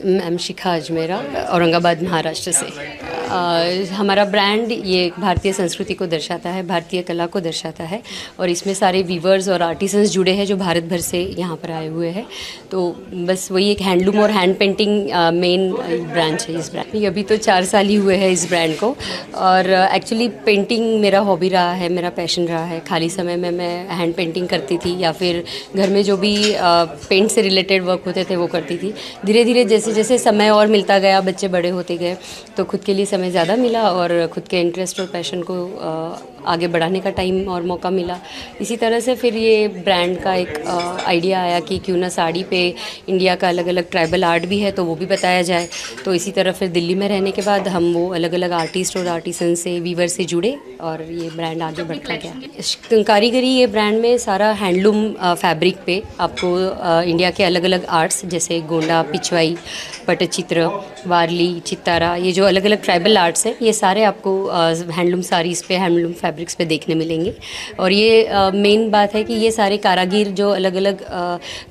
Ma'am शिखा अजमेरा, औरंगाबाद महाराष्ट्र से। हमारा brand ये भारतीय संस्कृति को दर्शाता है, भारतीय कला को दर्शाता है और इसमें सारे वीवर्स और आर्टिसंस जुड़े हैं जो भारत भर से यहाँ पर आए हुए हैं। तो बस वही एक हैंडलूम और हैंड पेंटिंग मेन ब्रांच है इस ब्रांड। अभी तो 4 साल ही हुए हैं इस ब्रांड को और एक्चुअली पेंटिंग मेरा हॉबी रहा है, मेरा पैशन रहा है। खाली समय में मैं हैंड पेंटिंग करती थी या फिर घर में जो भी पेंट से रिलेटेड वर्क होते थे वो करती थी। धीरे धीरे जैसे जैसे समय और मिलता गया, बच्चे बड़े होते गए, तो खुद के लिए समय ज़्यादा मिला और खुद के इंटरेस्ट और पैशन को आगे बढ़ाने का टाइम और मौका मिला। इसी तरह से फिर ये ब्रांड का एक आइडिया आया कि क्यों ना साड़ी पे इंडिया का अलग अलग ट्राइबल आर्ट भी है तो वो भी बताया जाए। तो इसी तरह फिर दिल्ली में रहने के बाद हम वो अलग अलग आर्टिस्ट और आर्टिसन से, वीवर से जुड़े और ये ब्रांड आगे बढ़ता गया। कारीगरी ये ब्रांड में सारा हैंडलूम फैब्रिक पे आपको इंडिया के अलग अलग आर्ट्स जैसे गोंडा, पिछवाई, पटचित्र, वारली, चित्तारा, ये जो अलग अलग ट्राइबल आर्ट्स हैं ये सारे आपको हैंडलूम साड़ीज़ पे, हैंडलूम फैब्रिक्स पे देखने मिलेंगे। और ये मेन बात है कि ये सारे कारागिर जो अलग अलग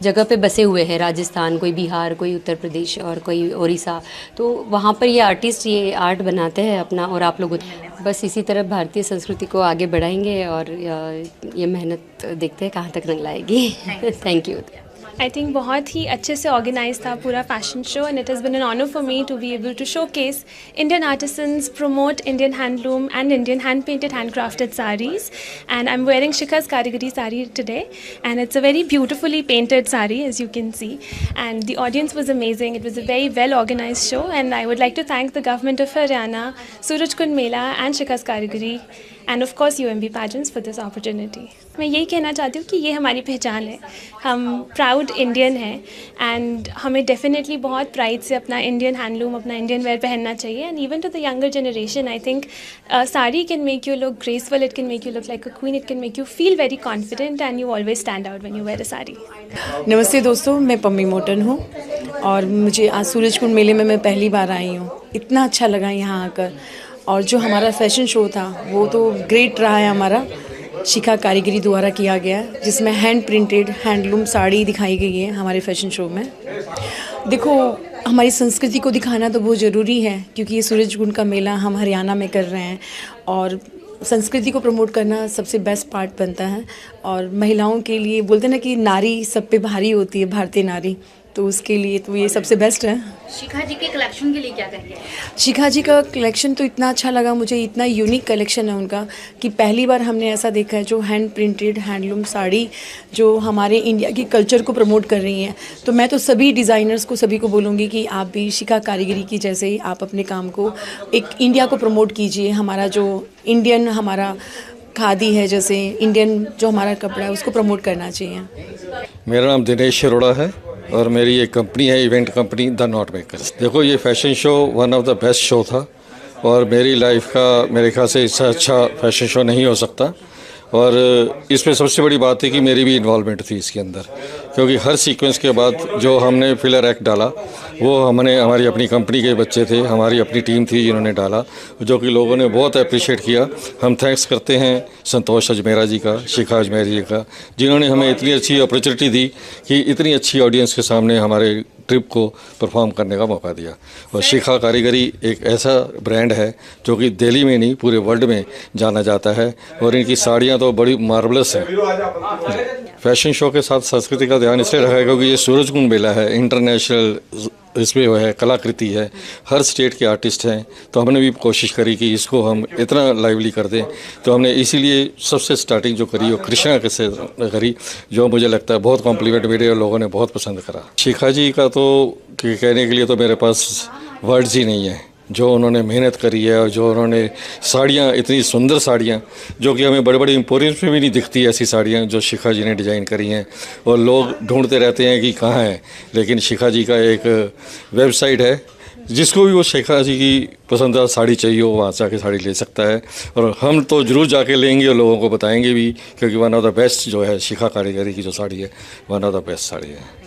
जगह पे बसे हुए हैं, राजस्थान, कोई बिहार, कोई उत्तर प्रदेश और कोई उड़ीसा, तो वहाँ पर ये आर्टिस्ट ये आर्ट बनाते हैं अपना और आप लोग बस इसी तरह भारतीय संस्कृति को आगे बढ़ाएंगे और ये मेहनत देखते हैं कहाँ तक रंग लाएगी। Thank you. आई थिंक बहुत ही अच्छे से ऑर्गेनाइज था पूरा fashion show and it has been an honour for me to be able to showcase Indian artisans, promote Indian handloom and Indian hand painted, handcrafted sarees. And I'm wearing Shikha's Karigari sari today, and it's a very beautifully painted sari as you can see. And the audience was amazing. It was a very well organized show, and I would like to thank the government of Haryana, Surajkund Mela, and Shikha's Karigari, and of course UMB Pageants for this opportunity. मैं यही कहना चाहती हूँ कि ये हमारी पहचान है, हम प्राउड इंडियन हैं एंड हमें डेफिनेटली बहुत प्राइड से अपना इंडियन हैंडलूम, अपना इंडियन वेयर पहनना चाहिए। And even to the younger generation I think sari can make you look graceful, it can make you look like a queen, it can make you feel very confident and you always stand out when you wear a sari. नमस्ते दोस्तों, मैं पम्मी मोटन हूँ और मुझे आज सूरजकुंड मेले में मैं पहली बार आई हूँ। इतना अच्छा लगा यहाँ आकर और जो हमारा फैशन शो था वो तो ग्रेट रहा है। हमारा शिखा कारीगरी द्वारा किया गया, जिसमें हैंड प्रिंटेड हैंडलूम साड़ी दिखाई गई है हमारे फैशन शो में। देखो, हमारी संस्कृति को दिखाना तो बहुत ज़रूरी है क्योंकि ये सूरजकुंड का मेला हम हरियाणा में कर रहे हैं और संस्कृति को प्रमोट करना सबसे बेस्ट पार्ट बनता है। और महिलाओं के लिए बोलते हैं ना कि नारी सब पे भारी होती है, भारतीय नारी, तो उसके लिए तो ये सबसे बेस्ट है। शिखा जी के कलेक्शन के लिए क्या कहेंगे? शिखा जी का कलेक्शन तो इतना अच्छा लगा मुझे, इतना यूनिक कलेक्शन है उनका कि पहली बार हमने ऐसा देखा है जो हैंड प्रिंटेड हैंडलूम साड़ी जो हमारे इंडिया की कल्चर को प्रमोट कर रही हैं। तो मैं तो सभी डिज़ाइनर्स को, सभी को बोलूँगी कि आप भी शिखा कारीगरी की जैसे ही आप अपने काम को एक इंडिया को प्रमोट कीजिए। हमारा जो इंडियन हमारा खादी है, जैसे इंडियन जो हमारा कपड़ा है उसको प्रमोट करना चाहिए। मेरा नाम दिनेश अरोड़ा है और मेरी एक कंपनी है, event company the not makers. देखो, ये fashion show one of the best show था और मेरी लाइफ का मेरे ख्याल से इससे अच्छा फैशन शो नहीं हो सकता। और इसमें सबसे बड़ी बात है कि मेरी भी इन्वॉल्वमेंट थी इसके अंदर, क्योंकि हर सीक्वेंस के बाद जो हमने फिलर एक्ट डाला वो हमने, हमारी अपनी कंपनी के बच्चे थे, हमारी अपनी टीम थी जिन्होंने डाला, जो कि लोगों ने बहुत अप्रिशिएट किया। हम थैंक्स करते हैं संतोष अजमेरा जी का, शिखा अजमेरा जी का, जिन्होंने हमें इतनी अच्छी अपॉर्चुनिटी दी कि इतनी अच्छी ऑडियंस के सामने हमारे ट्रिप को परफॉर्म करने का मौका दिया। और शिखा कारीगरी एक ऐसा ब्रांड है जो कि दिल्ली में नहीं पूरे वर्ल्ड में जाना जाता है और इनकी साड़ियाँ तो बड़ी मार्वलस हैं। फैशन शो के साथ संस्कृति का ध्यान इसलिए रखा है क्योंकि ये सूरजकुंड मेला है, इंटरनेशनल इसमें वो है, कलाकृति है, हर स्टेट के आर्टिस्ट हैं। तो हमने भी कोशिश करी कि इसको हम इतना लाइवली कर दें। तो हमने इसीलिए सबसे स्टार्टिंग जो करी वो कृष्णा के से करी, जो मुझे लगता है बहुत कॉम्प्लीमेंट मिले और लोगों ने बहुत पसंद करा। शिखा जी का तो कहने के लिए तो मेरे पास वर्ड्स ही नहीं है। जो उन्होंने मेहनत करी है और जो उन्होंने साड़ियाँ, इतनी सुंदर साड़ियाँ जो कि हमें बड़े बड़े एम्पोरियम्स में भी नहीं दिखती ऐसी साड़ियाँ जो शिखा जी ने डिज़ाइन करी हैं। और लोग ढूंढते रहते हैं कि कहाँ है, लेकिन शिखा जी का एक वेबसाइट है, जिसको भी वो शिखा जी की पसंदीदा साड़ी चाहिए वो वहाँ से आके साड़ी ले सकता है। और हम तो ज़रूर जाके लेंगे और लोगों को बताएंगे भी, क्योंकि वन ऑफ द बेस्ट जो है शिखा कारीगरी की जो साड़ी है, one of the best sari है।